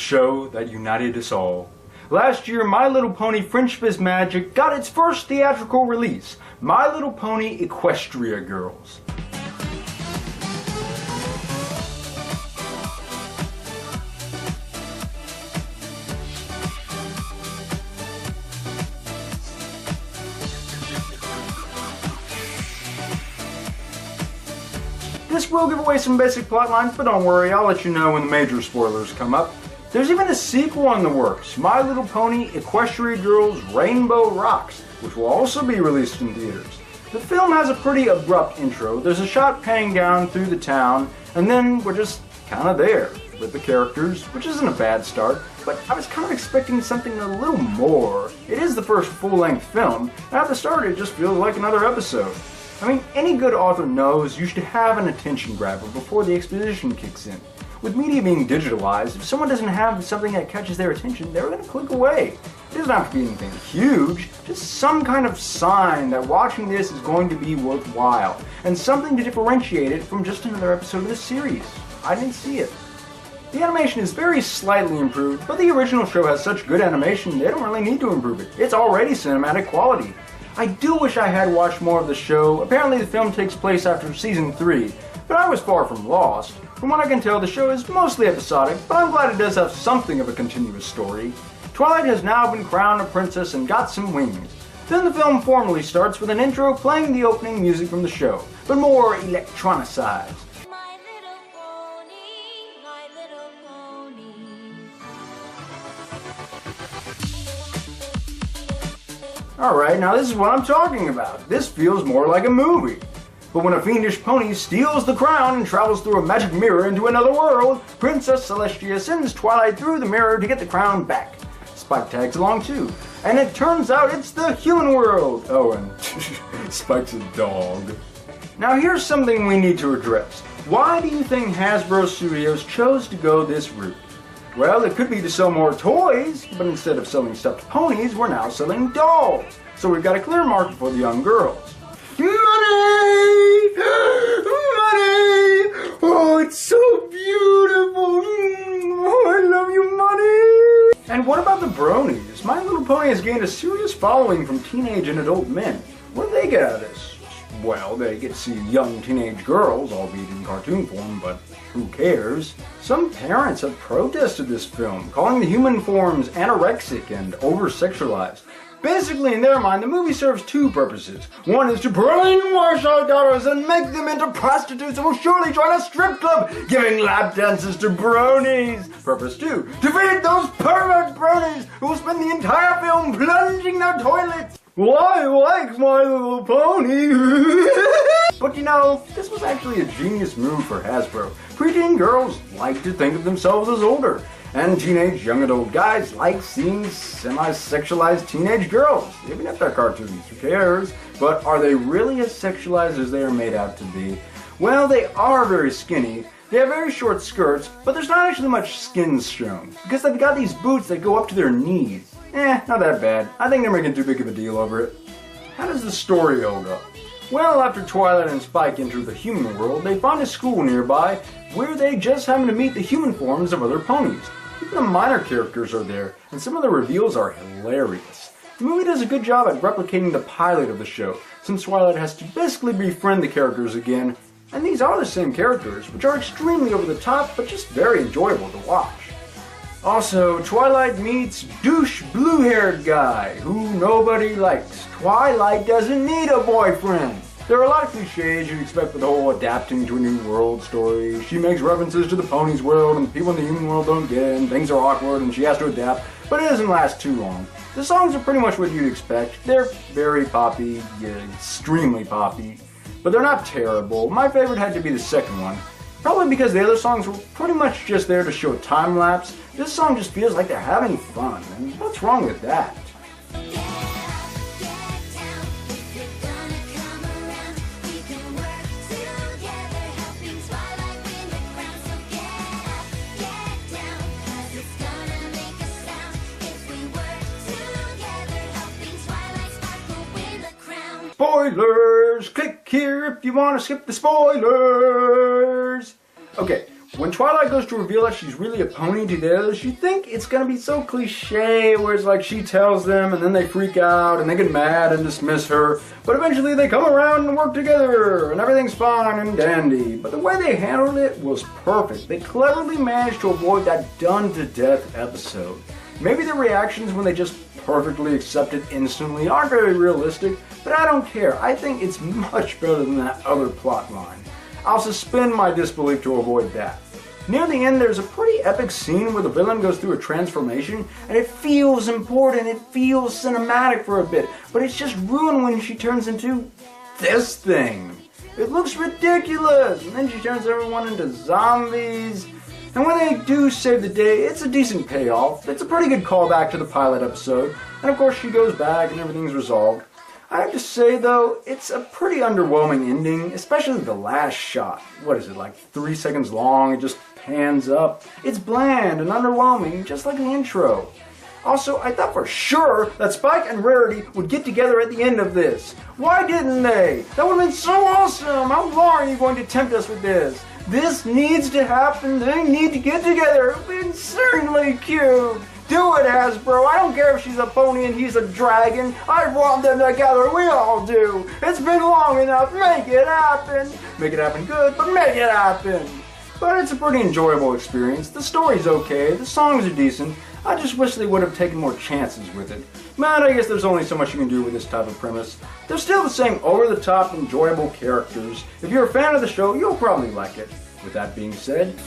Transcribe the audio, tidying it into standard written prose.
show that united us all. Last year, My Little Pony Friendship is Magic got its first theatrical release, My Little Pony Equestria Girls. This will give away some basic plot lines, but don't worry, I'll let you know when the major spoilers come up. There's even a sequel in the works, My Little Pony Equestria Girls Rainbow Rocks, which will also be released in theaters. The film has a pretty abrupt intro. There's a shot panning down through the town, and then we're just kind of there with the characters, which isn't a bad start, but I was kind of expecting something a little more. It is the first full-length film, and at the start it just feels like another episode. I mean, any good author knows you should have an attention grabber before the exposition kicks in. With media being digitalized, if someone doesn't have something that catches their attention, they're going to click away. It doesn't have to be anything huge, just some kind of sign that watching this is going to be worthwhile, and something to differentiate it from just another episode of the series. I didn't see it. The animation is very slightly improved, but the original show has such good animation they don't really need to improve it. It's already cinematic quality. I do wish I had watched more of the show. Apparently the film takes place after season 3, but I was far from lost. From what I can tell, the show is mostly episodic, but I'm glad it does have something of a continuous story. Twilight has now been crowned a princess and got some wings. Then the film formally starts with an intro playing the opening music from the show, but more electronicized. My little pony, my little pony. Alright, now this is what I'm talking about. This feels more like a movie. But when a fiendish pony steals the crown and travels through a magic mirror into another world, Princess Celestia sends Twilight through the mirror to get the crown back. Spike tags along too. And it turns out it's the human world. Oh, and Spike's a dog. Now here's something we need to address. Why do you think Hasbro Studios chose to go this route? Well, it could be to sell more toys, but instead of selling stuffed ponies, we're now selling dolls. So we've got a clear market for the young girls. Money! Money! Oh, it's so beautiful! Oh, I love you, money! And what about the bronies? My Little Pony has gained a serious following from teenage and adult men. What do they get out of this? Well, they get to see young teenage girls, albeit in cartoon form, but who cares? Some parents have protested this film, calling the human forms anorexic and over-sexualized. Basically, in their mind, the movie serves two purposes. One is to brainwash our daughters and make them into prostitutes who will surely join a strip club, giving lap dances to bronies. Purpose 2, to feed those pervert bronies who will spend the entire film plunging their toilets. Well, I like My Little Pony. But you know, this was actually a genius move for Hasbro. Preteen girls like to think of themselves as older. And teenage young adult guys like seeing semi-sexualized teenage girls, even if they're cartoons, who cares? But are they really as sexualized as they are made out to be? Well, they are very skinny, they have very short skirts, but there's not actually much skin shown, because they've got these boots that go up to their knees. Not that bad. I think they're making too big of a deal over it. How does the story hold up? Well, after Twilight and Spike enter the human world, they find a school nearby where they just happen to meet the human forms of other ponies. Even the minor characters are there, and some of the reveals are hilarious. The movie does a good job at replicating the pilot of the show, since Twilight has to basically befriend the characters again, and these are the same characters, which are extremely over the top, but just very enjoyable to watch. Also, Twilight meets douche blue-haired guy, who nobody likes. Twilight doesn't need a boyfriend! There are a lot of cliches you'd expect with the whole adapting to a new world story. She makes references to the ponies world and people in the human world don't get it, and things are awkward and she has to adapt, but it doesn't last too long. The songs are pretty much what you'd expect. They're very poppy, extremely poppy, but they're not terrible. My favorite had to be the second one. Probably because the other songs were pretty much just there to show a time lapse. This song just feels like they're having fun, and what's wrong with that? Spoilers! Click here if you want to skip the spoilers! Okay, When Twilight goes to reveal that she's really a pony to the others, you think it's gonna be so cliche, where it's like she tells them and then they freak out and they get mad and dismiss her, but eventually they come around and work together and everything's fine and dandy. But the way they handled it was perfect. They cleverly managed to avoid that done to death episode. Maybe the reactions when they just perfectly accept it instantly aren't very realistic, but I don't care. I think it's much better than that other plot line. I'll suspend my disbelief to avoid that. Near the end, there's a pretty epic scene where the villain goes through a transformation, and it feels important, it feels cinematic for a bit, but it's just ruined when she turns into this thing. It looks ridiculous, and then she turns everyone into zombies. And when they do save the day, it's a decent payoff. It's a pretty good callback to the pilot episode, and of course she goes back and everything's resolved. I have to say though, it's a pretty underwhelming ending, especially the last shot. What is it, like 3 seconds long? It just pans up. It's bland and underwhelming, just like the intro. Also, I thought for sure that Spike and Rarity would get together at the end of this. Why didn't they? That would have been so awesome! How long are you going to tempt us with this? This needs to happen. They need to get together. It would be insanely cute. Do it, Hasbro. I don't care if she's a pony and he's a dragon. I want them together. We all do. It's been long enough. Make it happen. Make it happen good, but make it happen. But it's a pretty enjoyable experience. The story's okay. The songs are decent. I just wish they would have taken more chances with it. But I guess there's only so much you can do with this type of premise. They're still the same over-the-top, enjoyable characters. If you're a fan of the show, you'll probably like it. With that being said,